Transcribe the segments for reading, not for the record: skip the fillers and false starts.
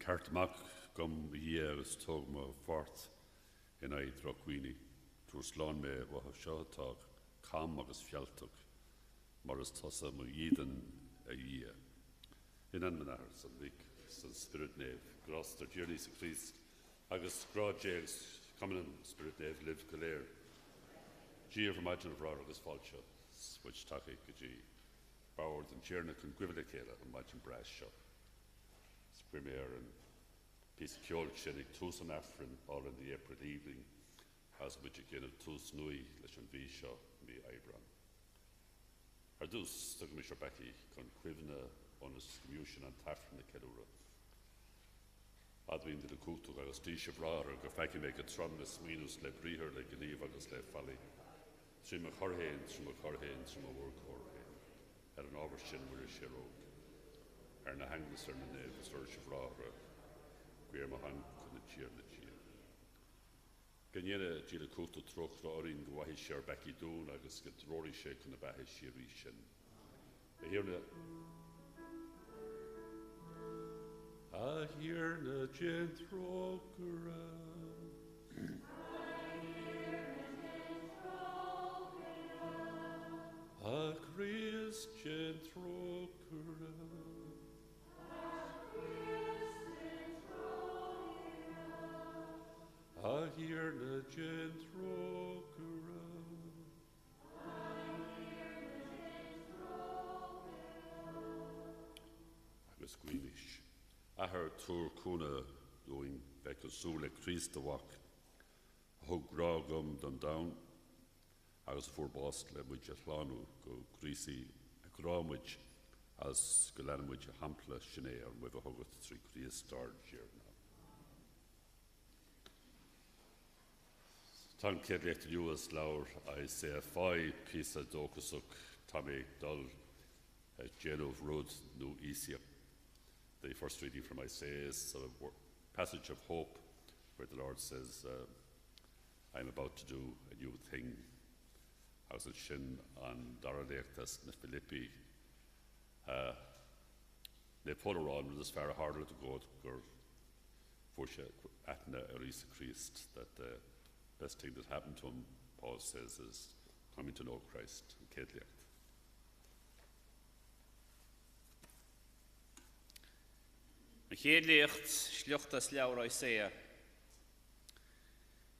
Cartamach gum years tog ma fort in I Droquini, Truslan me Wahashatag, Kam agus Fialtug, Morris Tossa mu Yeden a year. In Anmanars and Vic, Spirit Nave, Gross the Journey to Christ, Agus Grodjails, common Spirit Nave, live Galer. Gia from Imagine of Raragus Falcha, which Taki Gaji, Boward and Chernick and Gwivelicala, and Imagine Brass Shop. Premier and Peace Kjol Chenik, Tusan Aifrinn, all in the April evening, as which again of Tus Nui, Lishan Visha, me Aifrinn. Ardus, the Commissioner Becky, con Quivna, on his commution and Taffrin the Kedura. Adwin de Kutu, as Tisha Brar, or Gafaki make a trumnus minus le Breher, like a leave agus le Valley. Trim a Horhain, trim a Horhain, trim a work Horhain. Had an overshin with a shiro. Na hanglis na nef search of raw queer mahang kun cheer na cheer Ganyena gila kuto troch roaring wahi share Becky doon agus get rory shake on the bahi shirishin I hear na gentrokera a Christian trokera I hear the gentrokera. Agus Gwinish. I heard Tur Kuna doing Becca Sule Christ the walk. Hug Gragum done down. Agus bhForbacha le which a Lanu go Greasy a Gramwich as Galanwich a Hampla Shanae and with a Hugot 3 Christ star year now. Tan Kedlech the US Laur, I say a 5 piece of Dokasuk, Tommy Dull, Genov Road, no Easier. The first reading from Isaiah is a passage of hope where the Lord says, I'm about to do a new thing. How's it shin on Daralechtas na Philippi? They pull around with this far harder to go to Forsha Atna Erisa Christ that best thing that happened to him, Paul says, is coming to know Christ and Kedliacht. Kedliacht sluchtas leabhar Isaiah.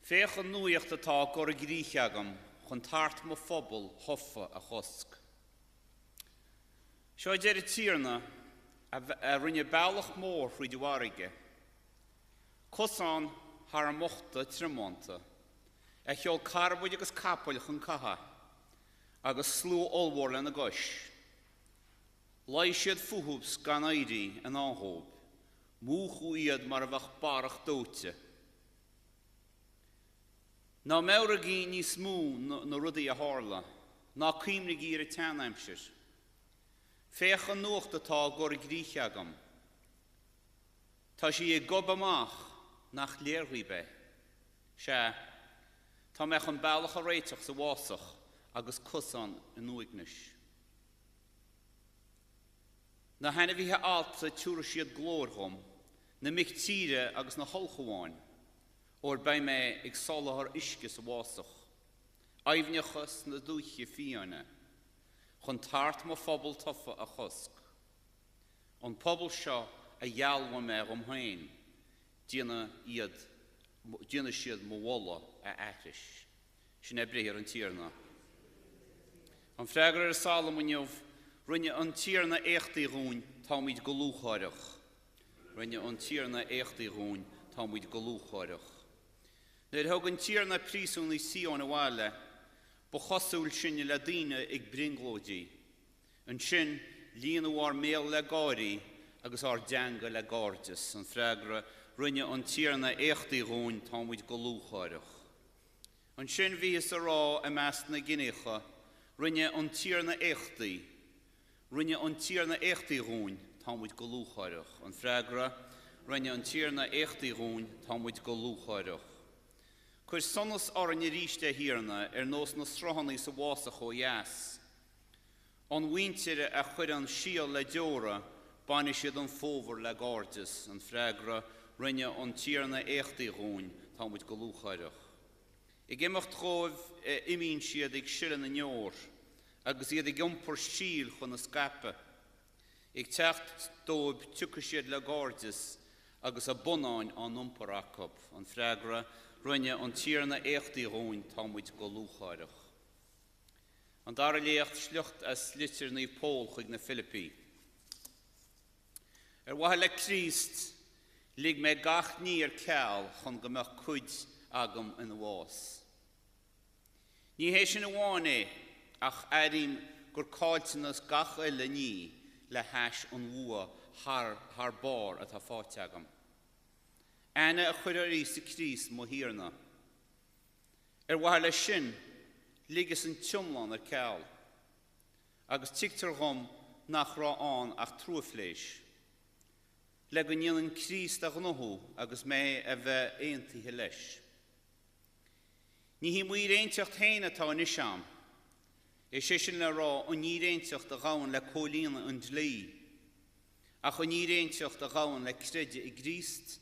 Féchan nuacht atá gur grícheagam chun tart mo phobal hoffa a chosk. Seo deir tíorna a rinne bealach mór frí duarige. Cosan har mochta tremonta. A cheol carbod agus capol chun caha, agus slú olmhór le na gois. Lai siad fuhúbs gan airi an áhób, múchú iad mar a bheith barach dóte. Ná meuragí ní smú na rudaí a hála, ná címnig ír a teanaimsir. Féchan nuacht atá gur grícheagam. Tá sí gob amach nach léirhuí be. Se, tá meach an bailach a réiteach sa bhásach agus cusan in nuignis. Na hena bhíthe alta túra siad glórchom, na mic tíre agus na holchaháin, or bei me ag solahar isce sa bhásach. Aimhneachas na dúiche fianna, chun tart mo phobal tofa a chosk. An pobl seo a dhealha me hain, díana siad mo walla a airis. Sin ebréir an tíarna. An freagar ar Salomoniuh, rinne an tíarna échtaí rún tá muid golúcháireach. Rinne an tíarna échtaí rún tá muid golúcháireach. Nuair thug an tíarna prísún í Sion a bháile, ba chosúil sin le daoine ag bringlóidí. An sin líana bhar méal le gáirí agus ar deanga le gárdas. An freagra rinne an tíarna échtaí rún tá muid golúcháireach. An sin bhíos a rá a meas na Ginicha, rinne an tíarna échtaí. Rinne an tíarna échtaí rún tá muid golúcháireach. An freagra rinne an tíarna échtaí rún tá muid golúcháireach. Cuir sonas ar na ríiste hiarna nós na srahannaí sa bhásach ó dheas. An mhuinteire a chuir an síal le deora Banish an fóver le gorgeous an freagra rinne an tíarna échtaí gún tá muid go lúchaireach. I gimimecht tróibh imín siad ag siran na neor, agus iad ag iompar síl chun na scape. Ag techt dóibh tuca siad le gorgeous agus a bunáin an iompar acab an freagra rinne an tíarna échtaí gún tá muid go lúchaireach. An dar léocht slucht as litir ní pól chuig na Philippi. Wathe le Christ lig me gach níor ceall chun go meach cuid agam in bhás. Ní hé sin bháin é ach airim gur cáiltenas gach eile ní le heis an bhua thar bár atá fáte agam. Anna a chuir arí sa Christ mo hiarna. Wathe le sin ligus an tiomlán ar ceall, agus tictar gom nach rá an ach trúfléis. Le go nílann Christ a ghnóthú agus mé a bheith aontaithe leis. Ní hí muir éonteacht héine tá an isam, sé sin le rá an ní éonteacht a ghabhann le cólíonna an dlí, ach an ní éonteacht a ghabhann le creide i Christ,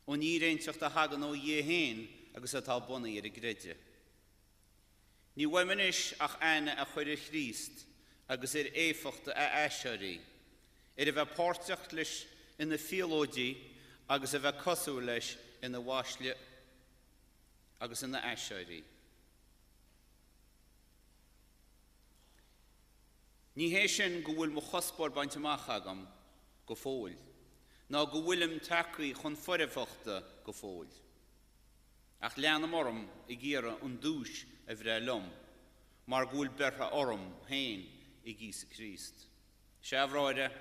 an ní éonteacht a hagan ó dhéhéin agus atá buna ar i gréide. Ní bhfuiminis ach aine a chuir ar Christ agus ar éifeachta a eisirí, a bheith páirteacht leis in na theológy agus a bheith cosú leis in na bhaisle agus in na eisirí. Ní hé sin go bhfuil mo chospóir baint amach agam go fóil, ná go bhfuilim tacaí chun foirfachta go fóil. Ach leanna orm I ggéire an dúis a bhreith lom, mar go bhfuil bertha orm hain I gcísa Christ. Seabhráide,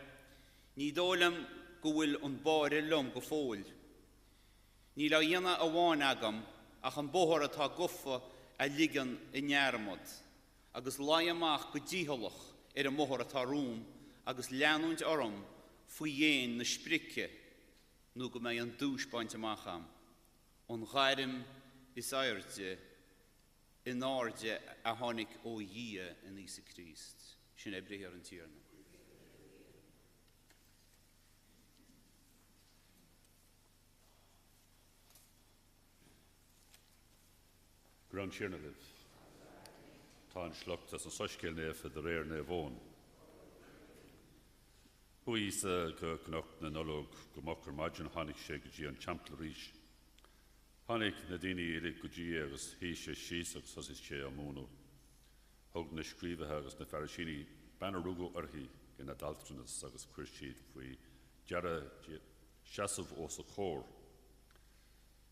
ní dólam go bhfuil an báire lom go fóil. Ní le dhéana a bháin agam ach an bóthar atá gofa a ligan I nearamod, agus lai amach go ddíthalach ar an móthar atá rúm agus leanúint orm faoi dhéin na sprice nó go mé an dúis baint amach am. An ghairim is airde in áirde a tháinig ó dhia in Ísa Christ. Sin é bréthar an tíarna. Gran Siarnalib, tá an slucht as an soiscéil né fa de réir né bhón. Hui sa go gnocht na nolog go mochar maidin hánig sé go dtí an champla ríis. Hánig na daoine irid go dtí agus hí sé síosach sos is sé amúnú. Thug na scríbethe agus na Farasíní banna rúgó orthaí in na daltranas agus cuir siad faoi deara seasamh os a chóir.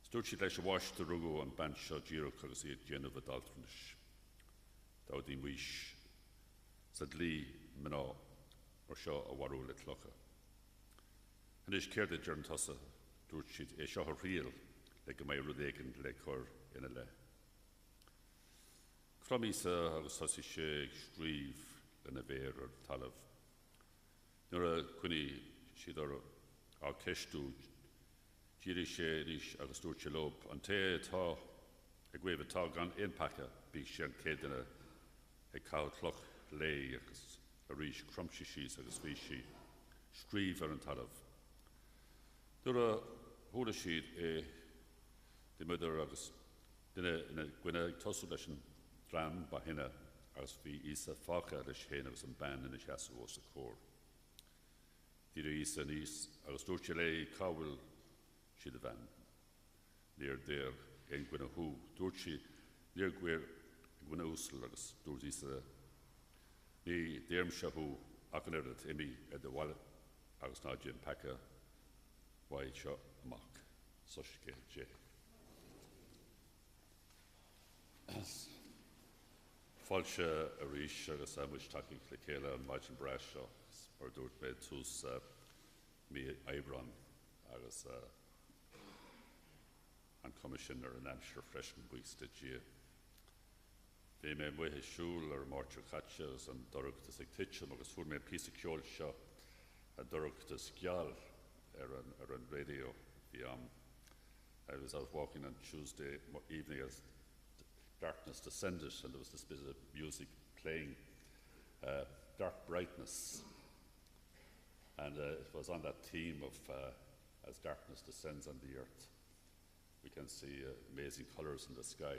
Stúirt siad leis a bháiste rúgó an band seo díreach agus iad déanamh a daltranas. Tá dí muis sa dlí mná or seo a warú le clocha. An is céir de dearn tosa dúirt siad é seo ar rial le go mé rud éigean le chur ina le. Chromísa agus thosaí sé ag scríomh lena bhéir ar talamh. Nuair a cuine siad ar á ceistú díri sé rís agus dúirt sé lob an té atá ag gcuibh atá gan éonpacha bí sé an céideanna ag cáil cloch lé agus a rís cromsi síos agus bhí si scríomh ar an talamh. Nuair a thula siad de muidir agus duine gcuine ag tosú leis an dran ba hinne agus bhí Isa fácha leis chéine agus an ban ina seasamh os a cór. Díre Isa níos agus dúirt sé le cábhfuil siad a bhean. Níor déir éon gcuine thú. Dúirt si níor gcuir gcuine úsal agus dúirt Isa ní déirm se thú ach an airad imi a do bhile agus ná gin pecha bhaid seo amach. Soiscéil dé. Fáilte a rís agus amuid takeíocht le chéile an maidin breis seo ar dúirt méid tús mí Aifrinn agus an commissioner an Amsir freisin buiste dia. Bhí mé muithe siúil ar máirtear chaite as an dorachtas ag titim agus fuair mé píosa ceol seo a dorachtas geal ar an radio. I was out walking on Tuesday evening as darkness descended and there was this bit of music playing, dark brightness. And it was on that theme of as darkness descends on the earth, we can see amazing colours in the sky,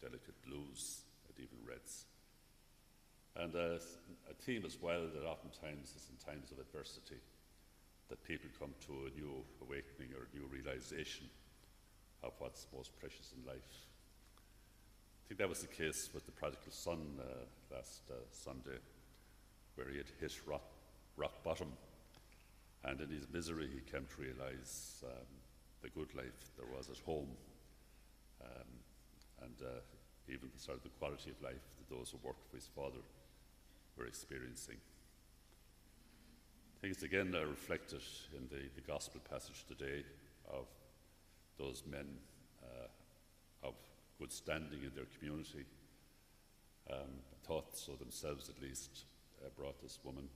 delicate blues and even reds. And a theme as well that oftentimes is in times of adversity, that people come to a new awakening or a new realisation of what's most precious in life. I think that was the case with the prodigal son last Sunday, where he had hit rock bottom, and in his misery he came to realise the good life there was at home, and even the sort of the quality of life that those who worked for his father were experiencing. I think it's again reflected in the gospel passage today of those men of good standing in their community, thought so themselves at least, brought this woman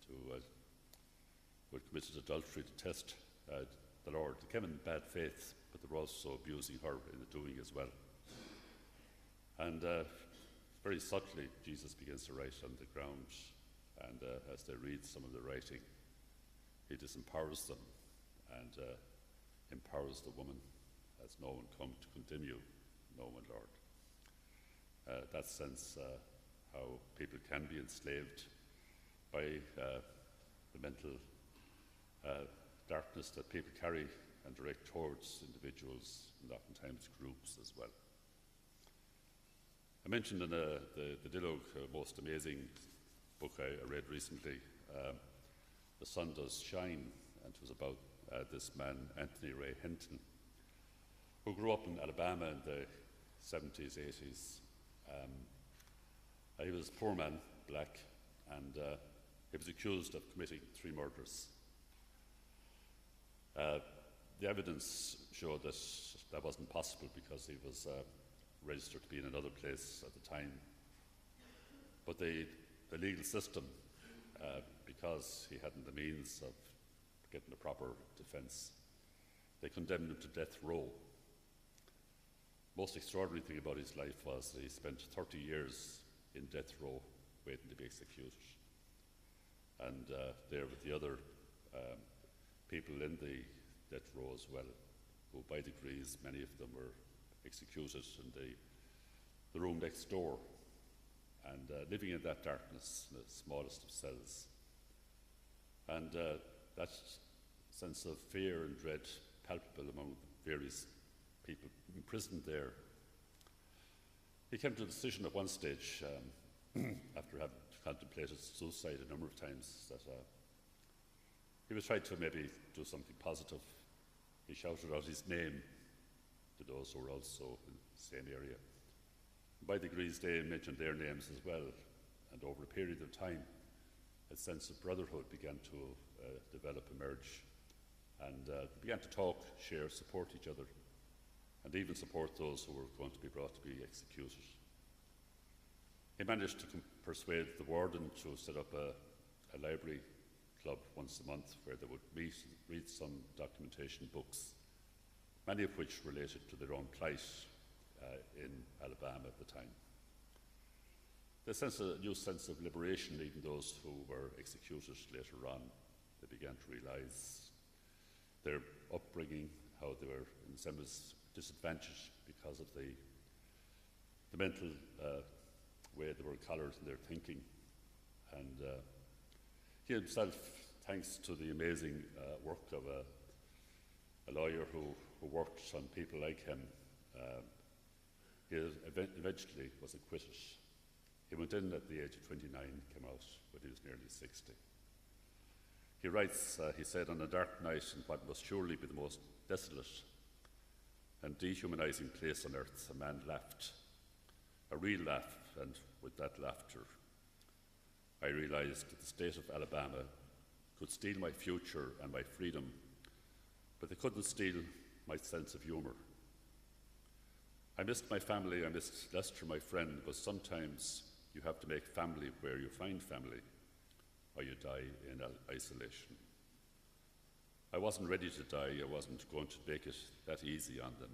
to who had committed adultery to test the Lord. They came in bad faith, but they were also abusing her in the doing as well. And very subtly, Jesus begins to write on the ground, and as they read some of the writing, he disempowers them and empowers the woman, as no one come to condemn you, no one, Lord. That sense how people can be enslaved by the mental darkness that people carry and direct towards individuals and oftentimes groups as well. I mentioned in the Dialogue most amazing book I read recently, The Sun Does Shine, and it was about this man, Anthony Ray Hinton, who grew up in Alabama in the 70s, 80s. He was a poor man, black, and he was accused of committing 3 murders. The evidence showed that that wasn't possible because he was registered to be in another place at the time. But the legal system, because he hadn't the means of getting a proper defence, they condemned him to death row. Most extraordinary thing about his life was that he spent 30 years in death row waiting to be executed. And there with the other people in the death row as well, who by degrees, many of them were executed in the room next door, and living in that darkness, in the smallest of cells. And that sense of fear and dread palpable among various people imprisoned there. He came to the decision at one stage, after having contemplated suicide a number of times, that he was trying to maybe do something positive. He shouted out his name to those who were also in the same area. By degrees, they mentioned their names as well, and over a period of time, a sense of brotherhood began to develop, emerge, and began to talk, share, support each other, and even support those who were going to be brought to be executed. He managed to persuade the warden to set up a library club once a month where they would meet and read some documentation books, many of which related to their own plight in Alabama at the time. A new sense of liberation, even those who were executed later on, they began to realise their upbringing, how they were in some ways disadvantaged because of the mental way they were coloured in their thinking. And he himself, thanks to the amazing work of a lawyer who worked on people like him, he eventually was acquitted. He went in at the age of 29, came out when he was nearly 60. He writes, he said, "On a dark night in what must surely be the most desolate and dehumanising place on earth, a man laughed, a real laugh, and with that laughter, I realised that the state of Alabama could steal my future and my freedom, but they couldn't steal my sense of humour. I missed my family, I missed Lester, my friend, but sometimes you have to make family where you find family, or you die in isolation. I wasn't ready to die, I wasn't going to make it that easy on them.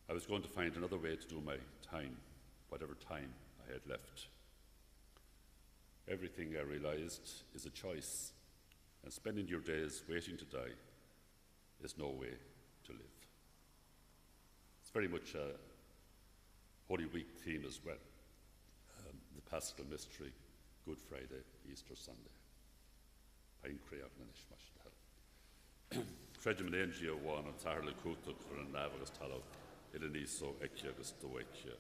I was going to find another way to do my time, whatever time I had left. Everything I realised is a choice, And spending your days waiting to die is no way to live. It's very much a Holy Week theme as well. The Paschal Mystery, Good Friday, Easter Sunday. Pain Creach na Nishmash Tal. Credim an NGO one on Tarla Kutuk for an Navagas Talo, Ilaniso Ekiagas Doekia,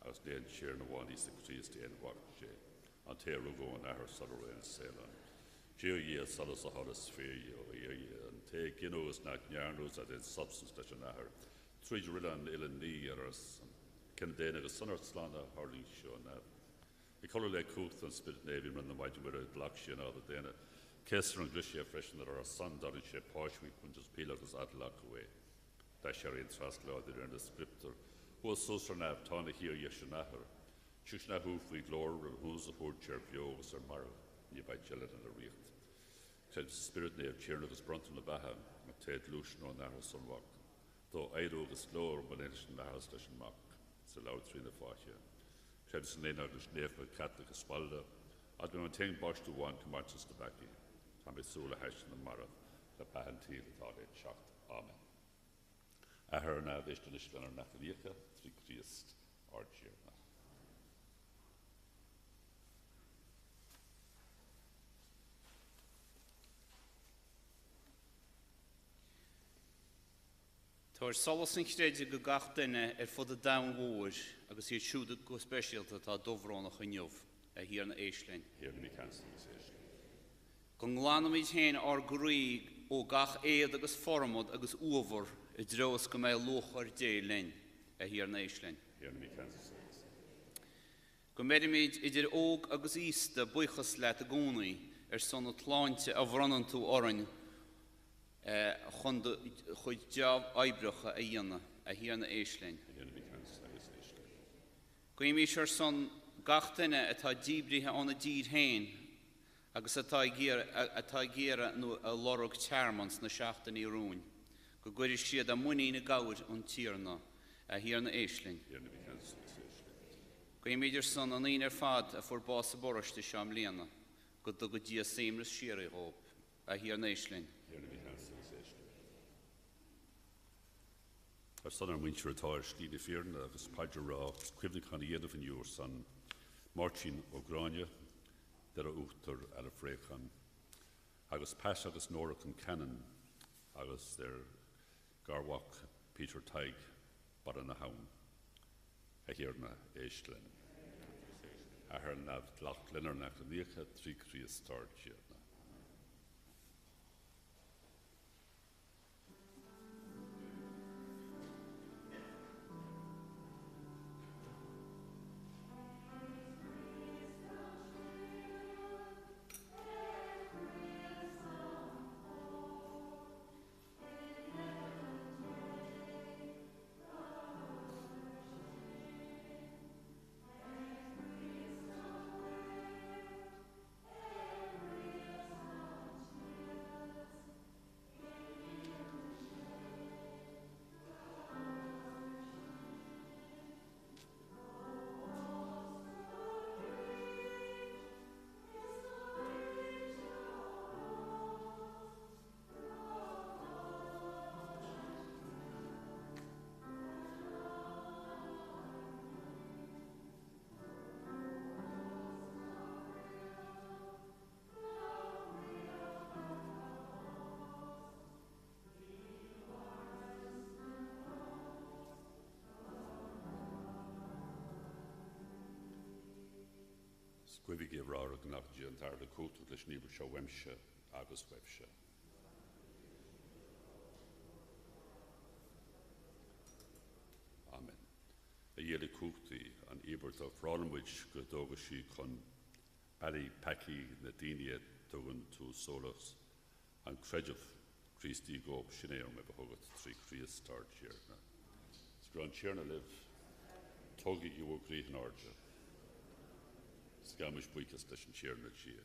as the Enchir na one is the Christ and Wakje, on Terugo and Ahar Sudder and Ceylon. Geo year Salas a Horace Sphere, and take Ginos not Yarnos at its substance that an Ahar. Three Rilan Ilani or Kendana, the son of Slana, Harling Show now. The colour like Kuth and Spirit Navy run the white with a black shin out of the Dana. Kester and Glishia freshen that are a son, Dodge, Poshweek, when just Pilotus at lock away. Dashari and Traslaw, the the scriptor, who was so surnav, Tawna here, Yeshanahar. Shushnahu, we glor, who's the whole chirp yogas or marrow, ye by Jellet and a Réalt. Said Spirit Nave, Chernus Brunton the Baham, a Ted Lucian on Narrows on Walk. Though Ido is lower, but in the house station mock. It's a loud 3 in the 4 here. Said Snena, the Snave, but Catholic as Walda. I'd been maintained Bosch to one, Comanches to Becky. Tommy Sula Hash in the Mara, the Pahantil, thought it shocked. Amen. I heard now this to Nishlan or Nathaniaka, 3 Christ, or Cheerna. Tor solas yn chreid go gach dyna fod y dawn wôr, agos i'r siwd go special ta dofron o'ch yn iof, hier na Eislein. Here in the cancel this Eislein. Gonglan am hen ar grwyd o gach ead agos formod agos ufor y dros gymae loch ar deilin hier na Eislein. Here in the cancel this. Gomerimid idir og agos ista bwychas let y gwni son o tlainte a vronan to oran chud jab Aifrinn a dhéana here na Eislein. Here in the cancel this Eislein. Goimi son gach dyna atá dibrithe anna dír hain agus atá géire nó a lorog charmans na seachtain í rún. Go gwirir siad a muí na gawr an tíarna here na Eislein. Here in the cancel this Eislein. Goimi son an ein fad a bhForbacha boriste seam léana go do go dí a séimras siar hob here na Eislein. Here in the cancel this Eislein. Our son and winter retired Steve Fearn, agus Padger Raw, Quivnik on the end of a new son, Martin O'Grania, there are Uchter at a Frechan, agus Pash agus Norak and Cannon, agus their Garwak, Peter Tig, Barna-Furbo, here na Eislein. I heard nav Loch Linner nach the Nika, 3 Christ start here. Squivig of Rara Gnafji and Tarda Kutu, the Schneebel Show Wemsha, Agus Websha. Amen. A yearly Kuti and Ebert of Rollingwich, Godogashi, Con Paddy Paki, Nadinia, Tugan, 2 Solos, and Krejov, Christi Gob, Shineum, Ebahogat, 3 Christ start here. Sgran Chierna live, Togi, you will greet in Arja. Scamish Buikas Station Chierna Chia.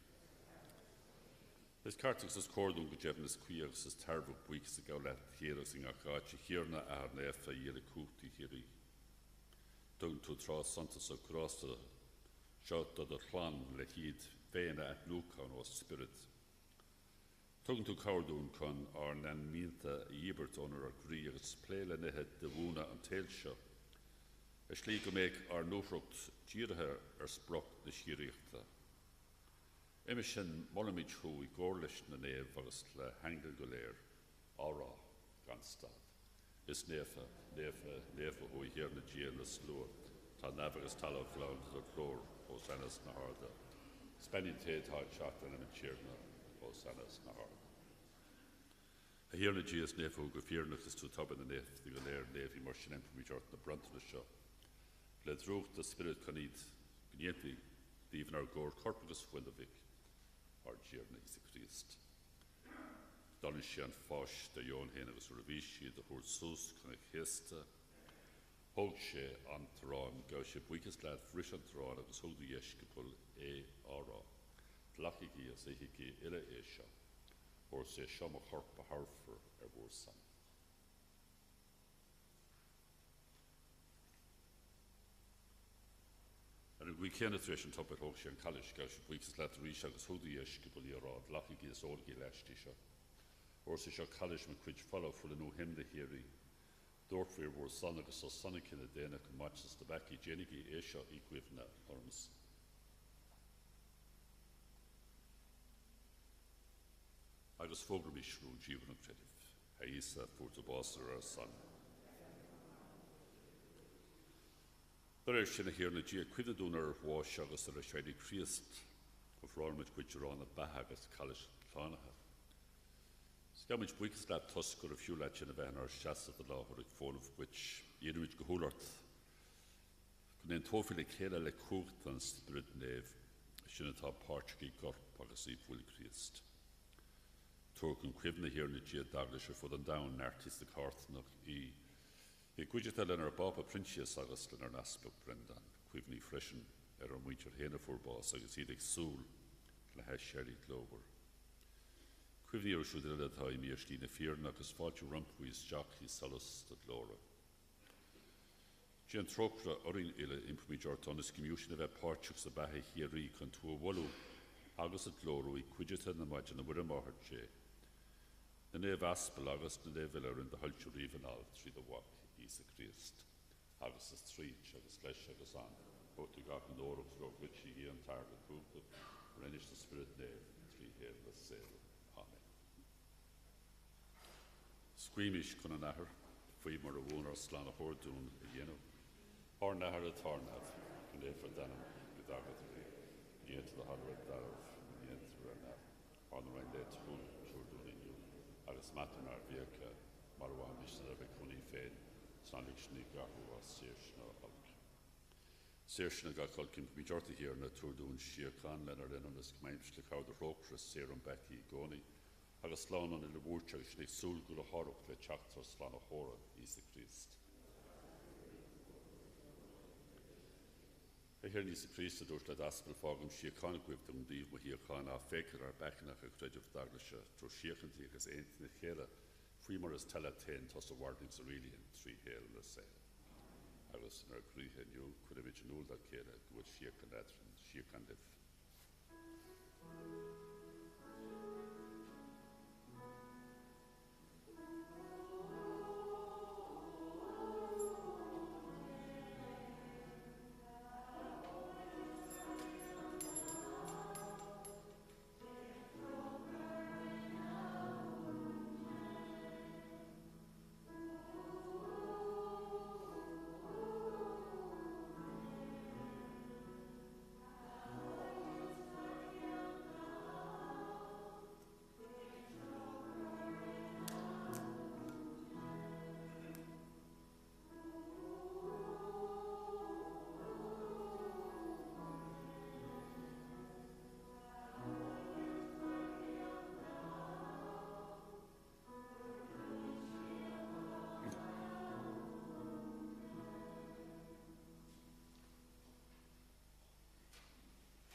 This Cartix is Cordon, Gujevnis Queers, is terrible Buikas, the Gaulet, Hieros in Akachi, Hierna, Arnefa, Yeli Kuti, Hiri. Down to Tra Santos of Crosta, Shot of the Clan, Lehid, Vena at Nuka, or Spirit. Tugann tú cardún chun ar nan mínta íbert onar ar grí agus pléile nethe de bhúna an téil seo. Is slí go méid ar nófrucht díirithe ar sprocht na síoríochta. Éime sin molamid trú I gcóir leis na néamh agus le hangil go léir árá gan stad. Is néfa ó hir na díal na slúr, tá nefh agus talamh glán do chlór ó sanas na harda. Spennin téad háid seachtain am an tíirna ó sanas na harda. A hir na días néfa ó go fíornach is tú taban na néf di go léir néf I mar sin imprimidart na brantana seo. Le drúcht the spirit canid gnépi díhan ar gcóir corpagus fuindavic ar díirna Isa Christ. Donn sé an fás de Jón héana agus ravíisi de húr sús chuna chésta. Hóg sé an trán gau sé buchas leat fris an trán agus hógú iescapul árá. Tlachigi as éhigi ile seo, or sé seom a chorpa harfur ar bhór san. An gwi céna tréis an topad hóg sé an calis gau sé buchas leat rís agus hógú iescapul árá, tlachigi as órgi leistí seo. Or sé seo calis me cuid follow full an ó himda héirí. Dortfir bhór san agus ó sanna cinna déna go machas de beci dénigi seo I gwifna orms. Agus fógra mi shrú díomhan an credif, ha isa fúrta básar ar san. Dar sinna héir na dia cuidadún ar bhás agus ar a séidir Christ, go frálmid cuidirán a bathe agus calis plánacha. Sgamid buchas leat tusgur a fiú leat sin a bhean ar seasa a láthir ag fónmh which dhéanamid go húlart. Gon éon tófil ag chéile le cúcht an spirit néamh sin atá páirtí gorp agus I bhfuil Christ. Tuair gon cuimhna hir na dia dagla se fud an dain neartís de cartnach I cuideata len ar baba Princias agus len ar naspach Brendan, cuimhní freisin ar an muintir héna forbás agus iad ag súl le heis Sherry Glover. Cuimhní ar siúd ile atá I míoslí na fíorna agus fáilte rumphuis Jack I salas de glóra. Dé an trócra orin ile imprimidart an is gimiúsin a bheith páirteach sa bathe hiarí chun tú a bhallú agus a glóra I cuideata na maidin na bhuir a máthart sé. Na néamh aspal agus na néamh ile in de hailteú riomhanál trí do bhac Isa Christ. Agus is tríd agus leis agus an. Bóta gach an órach go bhuiití I an targa cúpla reinis na spirit néamh trí héal le saoil. Amen. Squeamish chun an ahar, faoi mar a bhún ar slán a hórdún a dhéanamh. Ar nahar a tarnamh, chun éfa danam go dagad a bhí. Níanta le hadar a darmh, níanta ar nahar. Ar na rain le tún siúrdún inniu. Agus matan ar bhíocha mar bháin misna a bheith chunaí féin, sannig sní gathú a séirsna alc. Séirsna gach alcin mi dearta hir na túrdún siacán lenar lenar is gmaimps le cawd a rócras séir an beci gcónaí. Agus slán an ile bhúrteach snig súl go a harach le teachtar slán a chóra Isa Christ. A hir Isa Christ a dúirt le aspal fágam siacán gwibh an díomh mo hiacán a fécar ar becanach a chreidirh daglaise trú siacantí agus éintna chéile faoi mar is tela tain tas a warnings a rilíon trí héal le saoil. Agus nar gríthe nniu chuid imid an úl a chéile go bhfuil siacan leitrin siacan libh.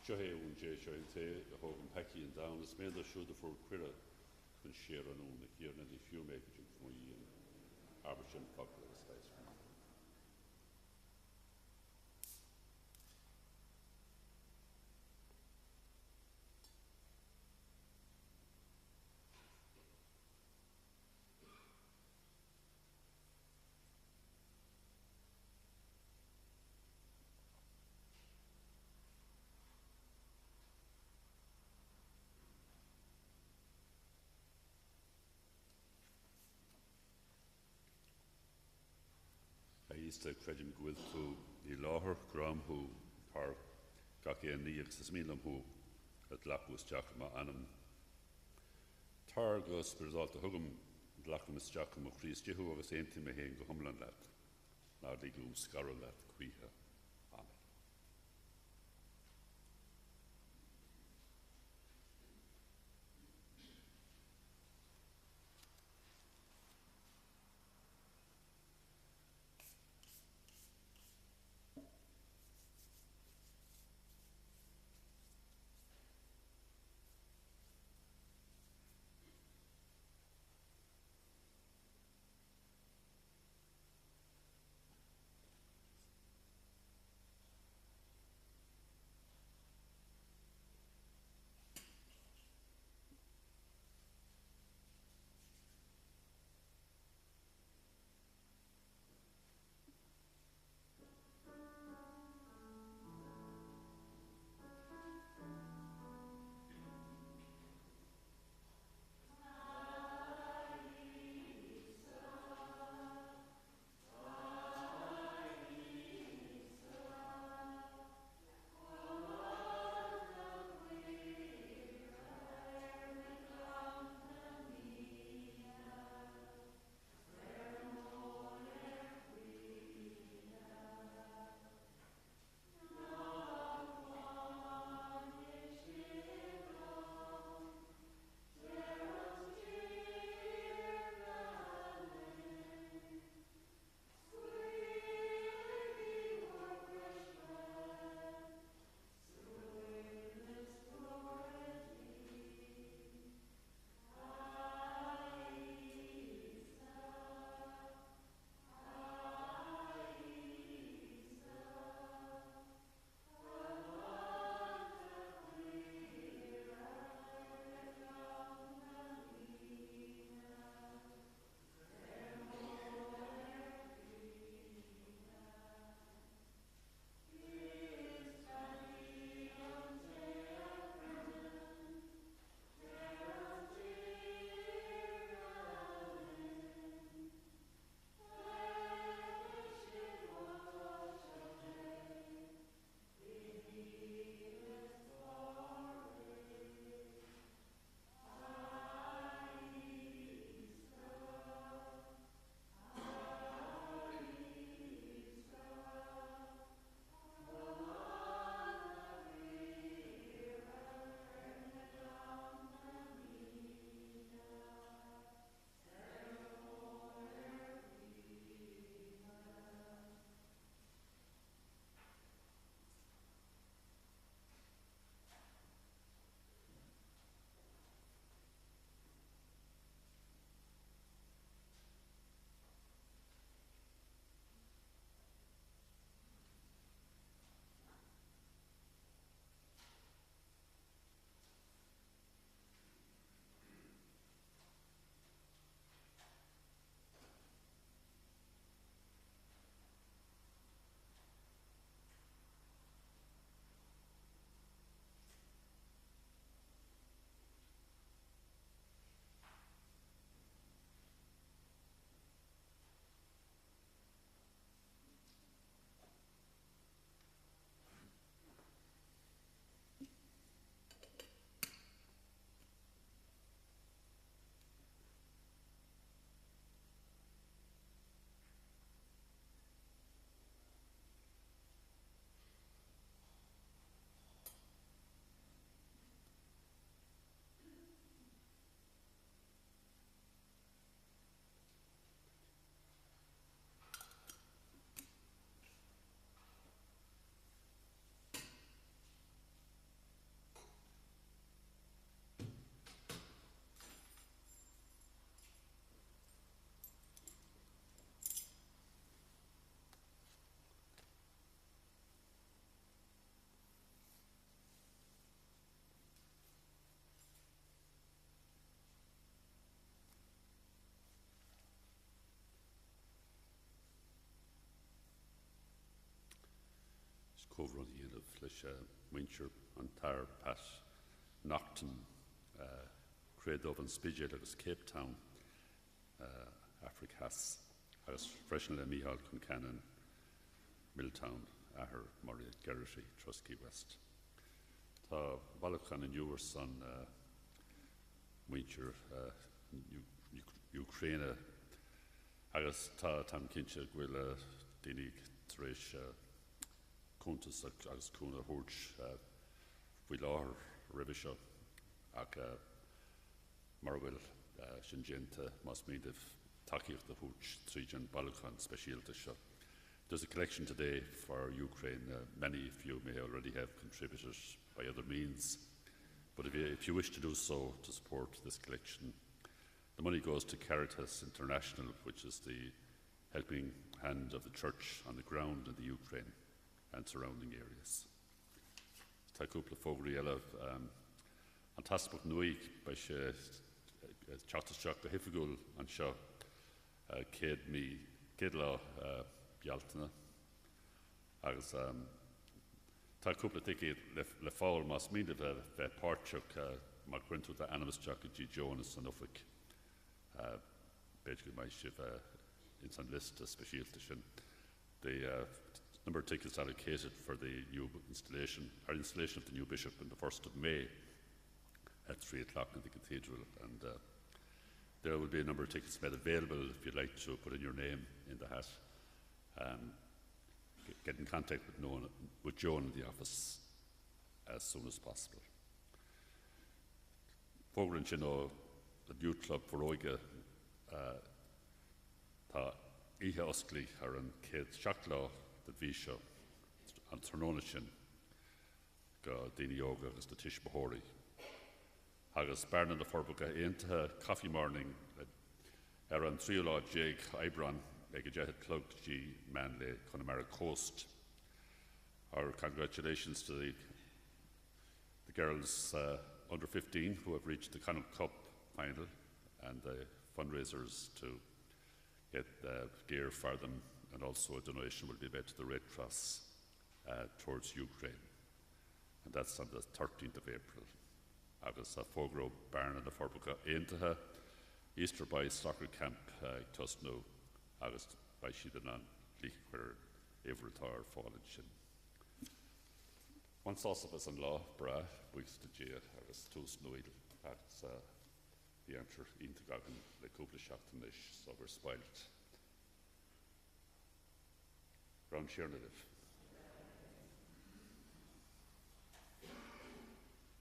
Johe un je te hogan peki and down is made the show the for quira kun share an on the here and the few make it for you Abersham popular space. Easter credim gwyd to I láhar gram who par gaki an niag sa smilam who at lacus jacma anam Charghas result hugum lacus jacma Christ Jehu agus enti me hen go humlan lat nar di glum scarol lat Cúigiú. Amen. Cóhran dhéanamh leis muintir an tar pas nachtan creadómh an spideal agus Cape Town Africas agus freisin le mícheál chun ceann Milltown, Ahar, Murray, Gerrity, Trusky West. Tá Balachan in Ewers on Wincher, Ukraine, agus tá tam kinse gwyle dinig tresh Kuntas agus Kuna Hurch Wilar Revisha ac Marwil Shinjenta Masmidiv Takich the Hurch Trijan Balkan Specialty Shop. There's a collection today for Ukraine. Many of you may already have contributed by other means, but if you wish to do so to support this collection, the money goes to Caritas International, which is the helping hand of the church on the ground in the Ukraine and surrounding areas. Tá cúpla fógraí eile an taspach nuaig by sé teachtasteach go hifigúil an seo céad lá bealtaine agus tá cúpla tici le fáil más míle bheith páirteach mar cuintú a animasteach G. Jonas an Uffic beidir go mai sibh in san list specialta sin. The number of tickets allocated for the new installation of the new bishop on the 1st of May at 3 o'clock in the cathedral, and there will be a number of tickets made available if you'd like to put in your name in the hat. Get in contact with Joan in the office as soon as possible. Fogran Chino, the youth club for Oiga, tá ihe osclaí ar an céad seacht lá the Visha an tróna sin go daoine óga agus do tiis bhóirí. Agus Barna-Furbo aontaithe coffee morning ar an tríú lá déag Aifrinn ag a deithe clog G man le Connemara Coast. Our congratulations to the girls under 15 who have reached the Connacht Cup final, and the fundraisers to get gear for them, and also a donation will be made to the Red Cross towards Ukraine, and that's on the 13th of April. Agus a fógró Barna-Furbo aontaithe Easter by soccer camp tusnú agus by siad an líchhuir éhreatá ar fáileann sin. One sásapas an lá bra buis de dia agus tús nuid agus the answer into gagan le cúpla seachtain so we're spoiled. Round Sheernative.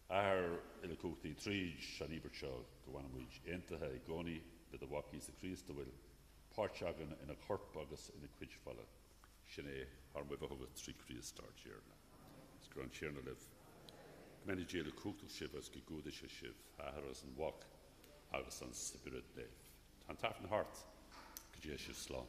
Our in a cúchtaí tríd an Iberteo go bhhain muid aontaithe I gcónaí le do bhacaí sa Críosta bhfuil páirteagan ina chorp agus ina cuidfalla sin é thar muid bheith thugad trí Críosta Sheerna. It's Round Sheernative. Many jail a cúchtail sibh as go gúda sé sibh áthras an wach agus an spirit Dave. Tan tafn hart, go dé sé slán.